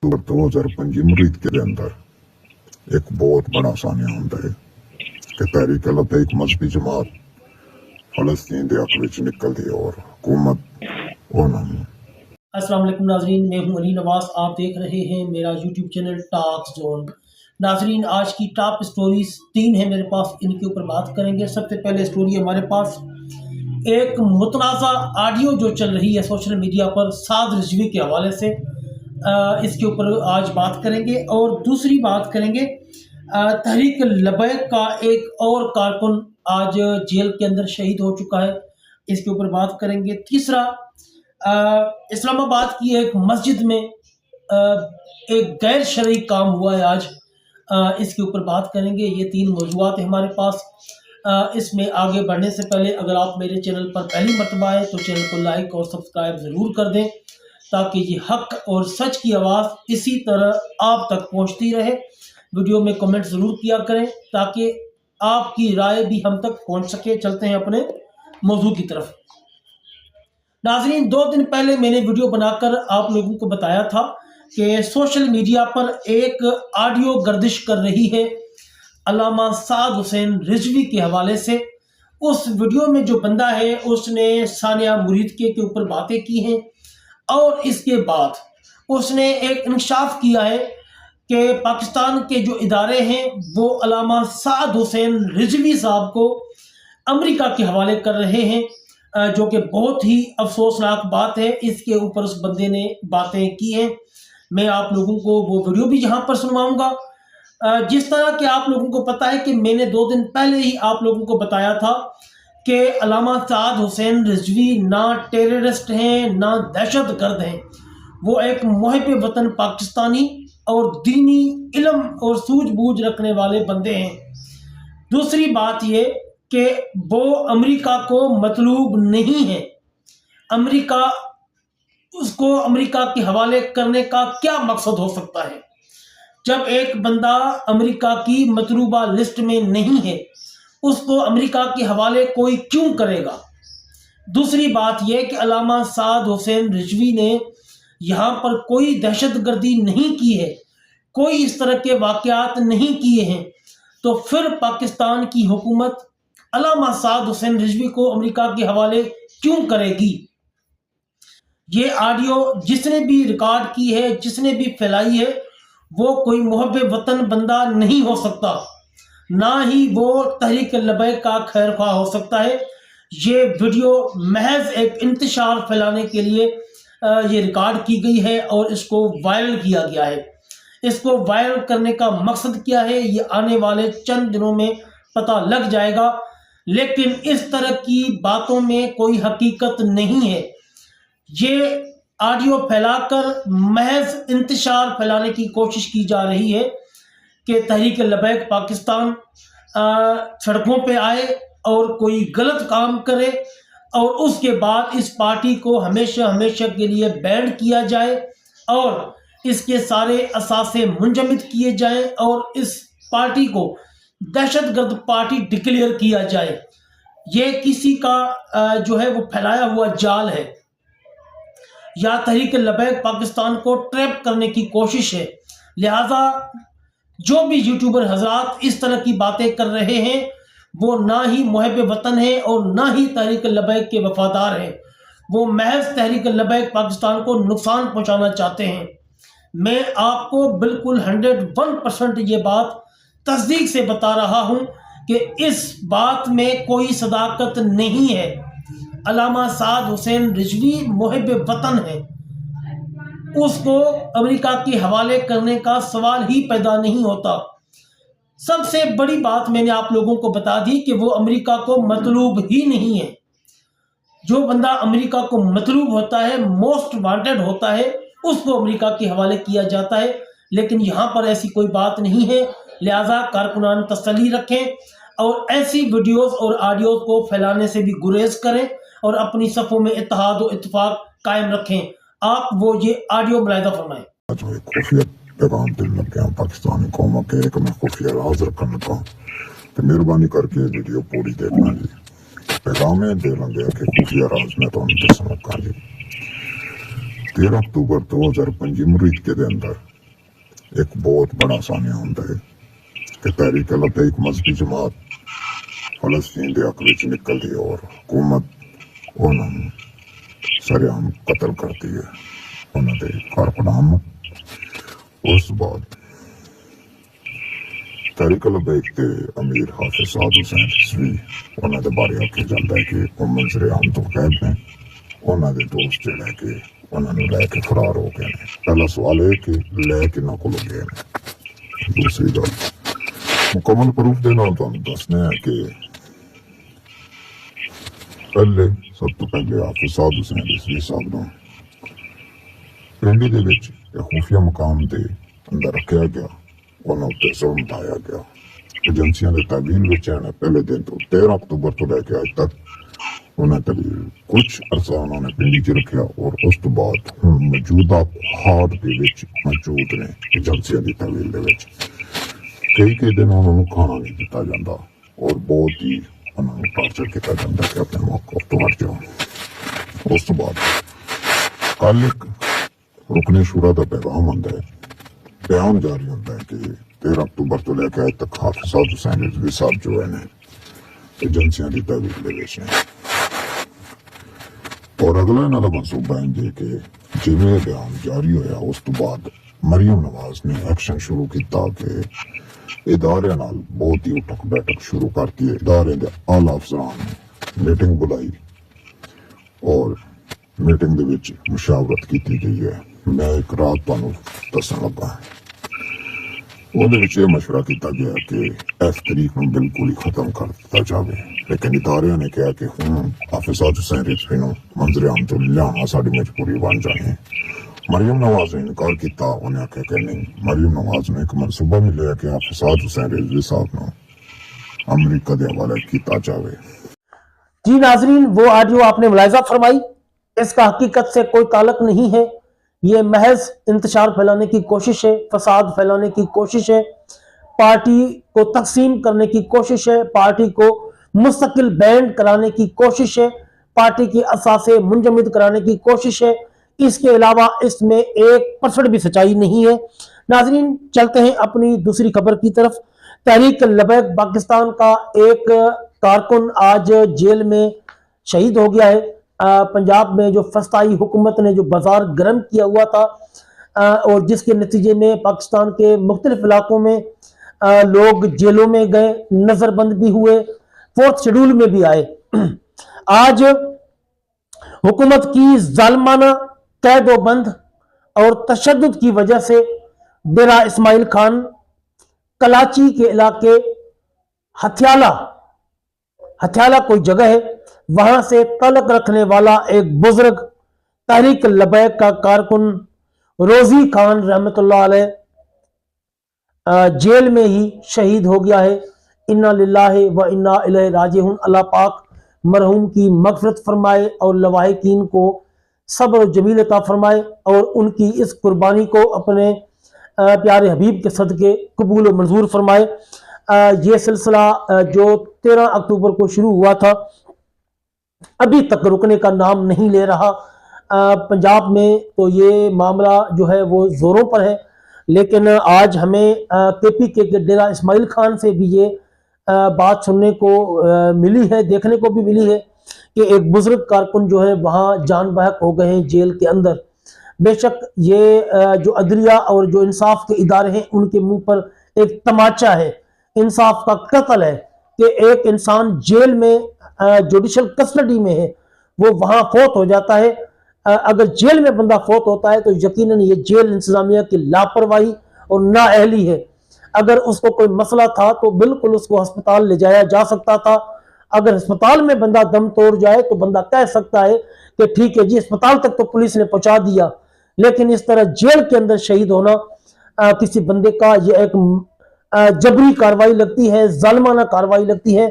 2005 मरीद के अंदर एक बहुत बड़ा सानिया होता है कि तहरीक लबैक मजहबी जमात फलस्तीन के हक विच निकलती है और हुकूमत उन्होंने। अस्सलाम वालेकुम नाजरीन, मैं हूं अली नवाज। आप देख रहे हैं मेरा यूट्यूब चैनल टॉक जोन। नाजरीन, आज की टॉप स्टोरीज 3 हैं मेरे पास, इनके ऊपर बात करेंगे। सबसे पहले स्टोरी हमारे पास एक मुतनाज़ा ऑडियो जो चल रही है सोशल मीडिया पर साद रिजवी के हवाले से, इसके ऊपर आज बात करेंगे। और दूसरी बात करेंगे तहरीक लबैक का एक और कारकुन आज जेल के अंदर शहीद हो चुका है, इसके ऊपर बात करेंगे। तीसरा, इस्लामाबाद की एक मस्जिद में एक गैर शरई काम हुआ है आज, इसके ऊपर बात करेंगे। ये 3 मौज़ूआत हैं हमारे पास। इसमें आगे बढ़ने से पहले अगर आप मेरे चैनल पर पहली मरतबा है तो चैनल को लाइक और सब्सक्राइब ज़रूर कर दें, ताकि ये हक और सच की आवाज़ इसी तरह आप तक पहुंचती रहे। वीडियो में कमेंट ज़रूर किया करें ताकि आपकी राय भी हम तक पहुंच सके। चलते हैं अपने मौजू की तरफ। नाज़रीन, 2 दिन पहले मैंने वीडियो बनाकर आप लोगों को बताया था कि सोशल मीडिया पर एक ऑडियो गर्दिश कर रही है अल्लामा साद हुसैन रिजवी के हवाले से। उस वीडियो में जो बंदा है उसने सानिया मुरीद के ऊपर बातें की हैं और इसके बाद उसने एक इंकशाफ किया है कि पाकिस्तान के जो इदारे हैं वो अल्लामा साद हुसैन रिजवी साहब को अमेरिका के हवाले कर रहे हैं, जो कि बहुत ही अफसोसनाक बात है। इसके ऊपर उस बंदे ने बातें की हैं। मैं आप लोगों को वो वीडियो भी यहाँ पर सुनवाऊंगा। जिस तरह कि आप लोगों को पता है कि मैंने 2 दिन पहले ही आप लोगों को बताया था कि अल्लामा साद हुसैन रिजवी ना टेररिस्ट हैं ना दहशत गर्द हैं, वो एक मुहिब वतन पाकिस्तानी और दीनी इल्म और सूझबूझ रखने वाले बंदे हैं। दूसरी बात ये कि वो अमेरिका को मतलूब नहीं है। अमेरिका उसको अमेरिका के हवाले करने का क्या मकसद हो सकता है? जब एक बंदा अमेरिका की मतलूबा लिस्ट में नहीं है, उसको अमेरिका के हवाले कोई क्यों करेगा? दूसरी बात यह कि अल्लामा साद हुसैन रिजवी ने यहाँ पर कोई दहशतगर्दी नहीं की है, कोई इस तरह के वाक़यात नहीं किए हैं, तो फिर पाकिस्तान की हुकूमत अल्लामा साद हुसैन रिजवी को अमेरिका के हवाले क्यों करेगी? ये ऑडियो जिसने भी रिकॉर्ड की है, जिसने भी फैलाई है, वो कोई मुहब्ब वतन बंदा नहीं हो सकता, ना ही वो तहरीक लबैक का खैर ख्वाह हो सकता है। ये वीडियो महज एक इंतशार फैलाने के लिए ये रिकॉर्ड की गई है और इसको वायरल किया गया है। इसको वायरल करने का मकसद क्या है, ये आने वाले चंद दिनों में पता लग जाएगा। लेकिन इस तरह की बातों में कोई हकीकत नहीं है। ये ऑडियो फैलाकर महज इंतशार फैलाने की कोशिश की जा रही है कि तहरीक लबैक पाकिस्तान सड़कों पे आए और कोई गलत काम करे और उसके बाद इस पार्टी को हमेशा हमेशा के लिए बैन किया जाए और इसके सारे असासे मुंजमद किए जाएं और इस पार्टी को दहशतगर्द पार्टी डिक्लेयर किया जाए। ये किसी का जो है वो फैलाया हुआ जाल है, या तहरीक लबैक पाकिस्तान को ट्रैप करने की कोशिश है। लिहाजा जो भी यूट्यूबर हजरात इस तरह की बातें कर रहे हैं वो ना ही मुहिब वतन है और ना ही तहरीक लबैक के वफादार हैं। वो महज तहरीक लबैक पाकिस्तान को नुकसान पहुंचाना चाहते हैं। मैं आपको बिल्कुल 101% ये बात तस्दीक से बता रहा हूं कि इस बात में कोई सदाकत नहीं है। अल्लामा साद हुसैन रिजवी मुहिब वतन है, उसको अमेरिका के हवाले करने का सवाल ही पैदा नहीं होता। सबसे बड़ी बात मैंने आप लोगों को बता दी कि वो अमेरिका को मतलूब ही नहीं है। जो बंदा अमेरिका को मतलूब होता है, मोस्ट वांटेड होता है, उसको अमेरिका के हवाले किया जाता है। लेकिन यहाँ पर ऐसी कोई बात नहीं है। लिहाजा कारकुनान तसल्ली रखें और ऐसी वीडियोस और ऑडियोज को फैलाने से भी गुरेज करें और अपनी सफ़ों में इत्तेहाद और इत्तेफाक कायम रखें। आप वो ये ऑडियो मुलाहिजा फरमाएं। जो एक खुफिया पैगाम दिल लग गया पाकिस्तानी कौम के एक मैं खुफिया राज रखना चाहूँ तो मेहरबानी करके वीडियो पूरी देखना जी। पैगाम दे लग गया कि खुफिया राज में तो दसना जी। 13 अक्तूबर 2005 अमरीका के अंदर एक बहुत बड़ा सानिया होता है कि तहरीक लबैक मजहबी जमात फलस्तीन के हक विच निकलती है और हुकूमत उन्होंने सरेआम कतल करती है उन्होंने कारकुनान नूं। उस बाद तहरीक लबैक के अमीर हाफिज साद हुसैन रिजवी उन्होंने बारे आख्या जाता है कि वो मंजर आम तो कैद ने उन्होंने दोस्त जिहड़े कि उन्होंने लैके फरार हो गए ने। पहला सवाल है कि लैके ना कोलों गए ने। दूसरी गल मुकम्मल प्रूफ दे नाल तुहानूं दसने हैं कि पहले सब तो पहले हाफिज साद हुसैन रिजवी साहब नूं पिंडी दे विच खुफिया मकाम दे अंदर रखा गया, उन्होंने उत्ते जुल्म ढाया गया। एजेंसियां दे तहवील विच आने पहले दिन तो 13 अक्तूबर तो लैके अज तक उन्हें कुछ अरसा उन्होंने पिंडी च रखा और उस तो बाद हुण मौजूदा हाल दे विच मौजूद ने एजेंसियां दी तहवील दे विच। कई दिन उन्होंने खाना नहीं दिता जाता और बहुत ही उन्होंने टार्चर किया जाता कि अपने मौके तो हट जाओ। उस तो बाद कल एक रुकने शुरा का पैगाम आता है, बयान जारी होता है कि 13 अक्तूबर तो लैके अज तक हाफिज साद हुसैन रिजवी साहब जो है एजेंसियां की तहवील दे विच ने। और अगला इन्हों का मनसूबा है कि जिवें बयान जारी होया उस तो बाद मरियम नवाज ने एक्शन शुरू किया कि इदारे नाल बहुत ही उठक बैठक शुरू करती है। इदारे के आला अफसरान ने मीटिंग बुलाई और मीटिंग दे विच मुशावरत की गई है। मैं एक रात तुहानूं दस्सण लगा ਉਹਦੇ ਵਿੱਚ ਇਹ ਮਸ਼ਵਰਾ ਕੀਤਾ ਗਿਆ ਕਿ ਇਸ ਤਰੀਕ ਨੂੰ ਬਿਲਕੁਲ ਹੀ ਖਤਮ ਕਰ ਦਿੱਤਾ ਜਾਵੇ, ਲੇਕਿਨ ਇਦਾਰਿਆਂ ਨੇ ਕਿਹਾ ਕਿ ਹੁਣ ਹਾਫਿਜ਼ ਸਾਦ ਹੁਸੈਨ ਰਿਜ਼ਵੀ ਨੂੰ ਮੰਜ਼ਰ ਆਮ ਤੋਂ ਲਿਆਉਣਾ ਸਾਡੀ ਮਜਬੂਰੀ ਬਣ ਜਾਣੀ ਹੈ। ਮਰੀਮ ਨਵਾਜ਼ ਨੇ ਇਨਕਾਰ ਕੀਤਾ। ਉਹਨੇ ਆਖਿਆ ਕਿ ਨਹੀਂ, ਮਰੀਮ ਨਵਾਜ਼ ਨੂੰ ਇੱਕ ਮਨਸੂਬਾ ਮਿਲਿਆ ਕਿ ਹਾਫਿਜ਼ ਸਾਦ ਹੁਸੈਨ ਰਿਜ਼वी साहब ਨੂੰ अमरीका के हवाले किया जाए। जी नाजरीन, वो ऑडियो आपने मुलाहिजा फरमाई, इसका हकीकत से कोई ताल्लुक नहीं है। ये महज इंतशार फैलाने की कोशिश है, फसाद फैलाने की कोशिश है, पार्टी को तकसीम करने की कोशिश है, पार्टी को मुस्तकिल बैंड कराने की कोशिश है, पार्टी की असासे मुंजमद कराने की कोशिश है। इसके अलावा इसमें 1% भी सच्चाई नहीं है। नाजरीन, चलते हैं अपनी दूसरी खबर की तरफ। तहरीक लबैक पाकिस्तान का एक कारकुन आज जेल में शहीद हो गया है। पंजाब में जो फस्ताई हुकूमत ने जो बाजार गर्म किया हुआ था और जिसके नतीजे में पाकिस्तान के मुख्तलिफ इलाकों में लोग जेलों में गए, नजरबंद भी हुए, 4th शेड्यूल में भी आए। आज हुकूमत की जालमाना कैदोबंद और तशद्दुद की वजह से डेरा इस्माइल खान कराची के इलाके हथियाला कोई जगह है, वहां से तलक रखने वाला एक बुजुर्ग तहरीक लबैक का कारकुन रोजी खान रहमतुल्लाह अलैह जेल में ही शहीद हो गया है। इन्ना लिल्लाहि व इन्ना इलैहि राजिऊन। अल्लाह पाक मरहूम की मगफरत फरमाए और लवाहिकीन को सब्र जमील अता फरमाए और उनकी इस कुर्बानी को अपने प्यारे हबीब के सदके कबूल और मंजूर फरमाए। ये सिलसिला जो 13 अक्टूबर को शुरू हुआ था अभी तक रुकने का नाम नहीं ले रहा। पंजाब में तो ये मामला जो है वो जोरों पर है, लेकिन आज हमें KPK के डेरा इस्माइल खान से भी ये बात सुनने को मिली है, देखने को भी मिली है कि एक बुजुर्ग कारकुन जो है वहाँ जान बहक हो गए हैं जेल के अंदर। बेशक ये जो अदलिया और जो इंसाफ के इदारे हैं उनके मुंह पर एक तमाचा है, इंसाफ का कत्ल है कि एक इंसान जेल में जुडिशल कस्टडी में है, वो वहां फौत हो जाता है। अगर जेल में बंदा फौत होता है तो यकीनन ये जेल इंतजामिया की लापरवाही और नाअहली है। अगर उसको कोई मसला था तो बिल्कुल उसको अस्पताल ले जाया जा सकता था। अगर अस्पताल में बंदा दम तोड़ जाए तो बंदा कह सकता है कि ठीक है जी, अस्पताल तक तो पुलिस ने पहुंचा दिया, लेकिन इस तरह जेल के अंदर शहीद होना किसी बंदे का ये एक जबरी कार्रवाई लगती है, जालिमाना कार्रवाई लगती है।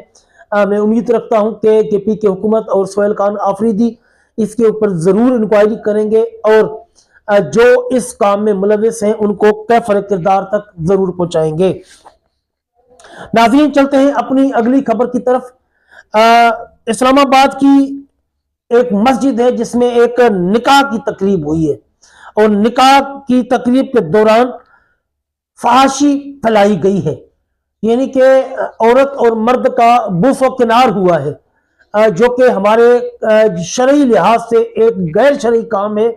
मैं उम्मीद रखता हूं कि KPK हुकूमत और सोहेल खान आफरीदी इसके ऊपर जरूर इंक्वायरी करेंगे और जो इस काम में मुलविस हैं उनको कैफर किरदार तक जरूर पहुंचाएंगे। नाज़रीन, चलते हैं अपनी अगली खबर की तरफ। इस्लामाबाद की एक मस्जिद है जिसमें एक निकाह की तकरीब हुई है। اور نکاح کی تقریب کے دوران فحاشی پھیلائی گئی ہے، یعنی کہ عورت اور مرد کا بوس و کنار ہوا ہے، جو کہ ہمارے شرعی لحاظ سے ایک غیر شرعی کام ہے۔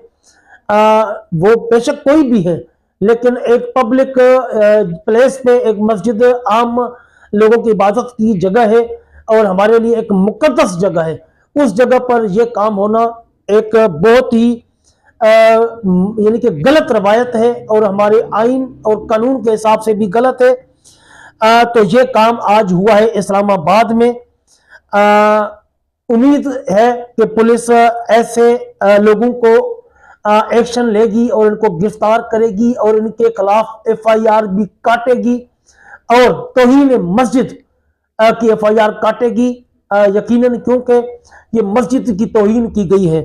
وہ بے شک کوئی بھی ہے، لیکن ایک پبلک پلیس پہ، ایک مسجد عام لوگوں کی عبادت کی جگہ ہے اور ہمارے لیے ایک مقدس جگہ ہے، اس جگہ پر یہ کام ہونا ایک بہت ہی یعنی کہ غلط روایت ہے اور ہمارے آئین اور قانون کے حساب سے بھی غلط ہے۔ تو یہ کام آج ہوا ہے اسلام آباد میں۔ امید ہے کہ پولیس ایسے لوگوں کو ایکشن لے گی اور ان کو گرفتار کرے گی اور ان کے خلاف FIR بھی کاٹے گی اور توہین مسجد کی FIR کاٹے گی، یقیناً، کیونکہ یہ مسجد کی توہین کی گئی ہے۔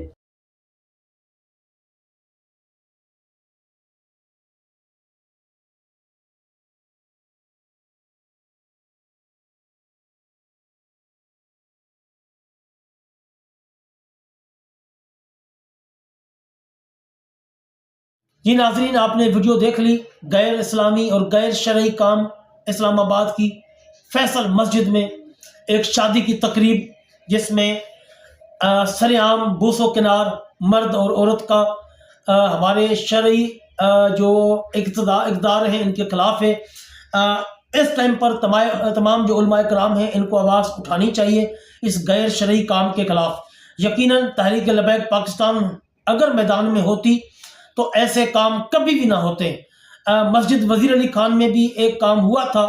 جی ناظرین، آپ نے ویڈیو دیکھ لی، غیر اسلامی اور غیر شرعی کام اسلام آباد کی فیصل مسجد میں ایک شادی کی تقریب، جس میں سر عام بوس و کنار مرد اور عورت کا ہمارے شرعی جو اقدار ہیں ان کے خلاف ہے۔ اس ٹائم پر تمام جو علماء کرام ہیں ان کو آواز اٹھانی چاہیے اس غیر شرعی کام کے خلاف۔ یقیناً تحریک لبیک پاکستان اگر میدان میں ہوتی تو ایسے کام کبھی بھی نہ ہوتے۔ مسجد وزیر علی خان میں بھی ایک کام ہوا تھا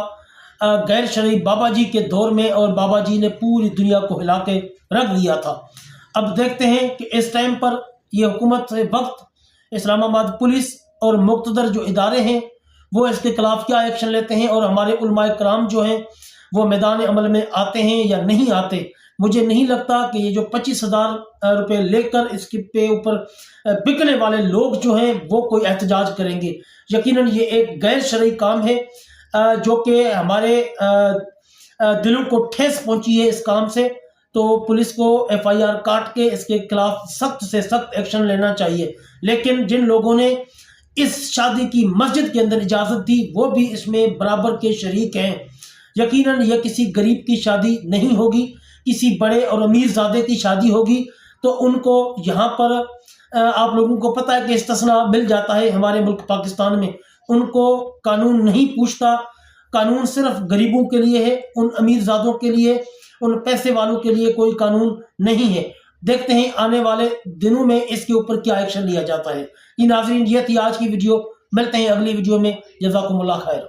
غیر شرعی بابا جی کے دور میں، اور بابا جی نے پوری دنیا کو ہلا کے رکھ دیا تھا۔ اب دیکھتے ہیں کہ اس ٹائم پر یہ حکومت وقت اسلام آباد پولیس اور مقتدر جو ادارے ہیں وہ اس کے خلاف کیا ایکشن لیتے ہیں، اور ہمارے علماء کرام جو ہیں وہ میدان عمل میں آتے ہیں یا نہیں آتے۔ مجھے نہیں لگتا کہ یہ جو 25,000 روپے لے کر اس کے اوپر بکنے والے لوگ جو ہیں وہ کوئی احتجاج کریں گے۔ یقیناً یہ ایک غیر شرعی کام ہے جو کہ ہمارے دلوں کو ٹھیس پہنچی ہے اس کام سے، تو پولیس کو FIR کاٹ کے اس کے خلاف سخت سے سخت ایکشن لینا چاہیے۔ لیکن جن لوگوں نے اس شادی کی مسجد کے اندر اجازت دی وہ بھی اس میں برابر کے شریک ہیں۔ یقیناً یہ کسی غریب کی شادی نہیں ہوگی، کسی بڑے اور امیر زادے کی شادی ہوگی، تو ان کو یہاں پر آپ لوگوں کو پتہ ہے کہ استثناء مل جاتا ہے ہمارے ملک پاکستان میں۔ ان کو قانون نہیں پوچھتا، قانون صرف غریبوں کے لیے ہے، ان امیر زادوں کے لیے، ان پیسے والوں کے لیے کوئی قانون نہیں ہے۔ دیکھتے ہیں آنے والے دنوں میں اس کے اوپر کیا ایکشن لیا جاتا ہے۔ یہ ناظرین، یہ تھی آج کی ویڈیو، ملتے ہیں اگلی ویڈیو میں، جزاکم اللہ خیر۔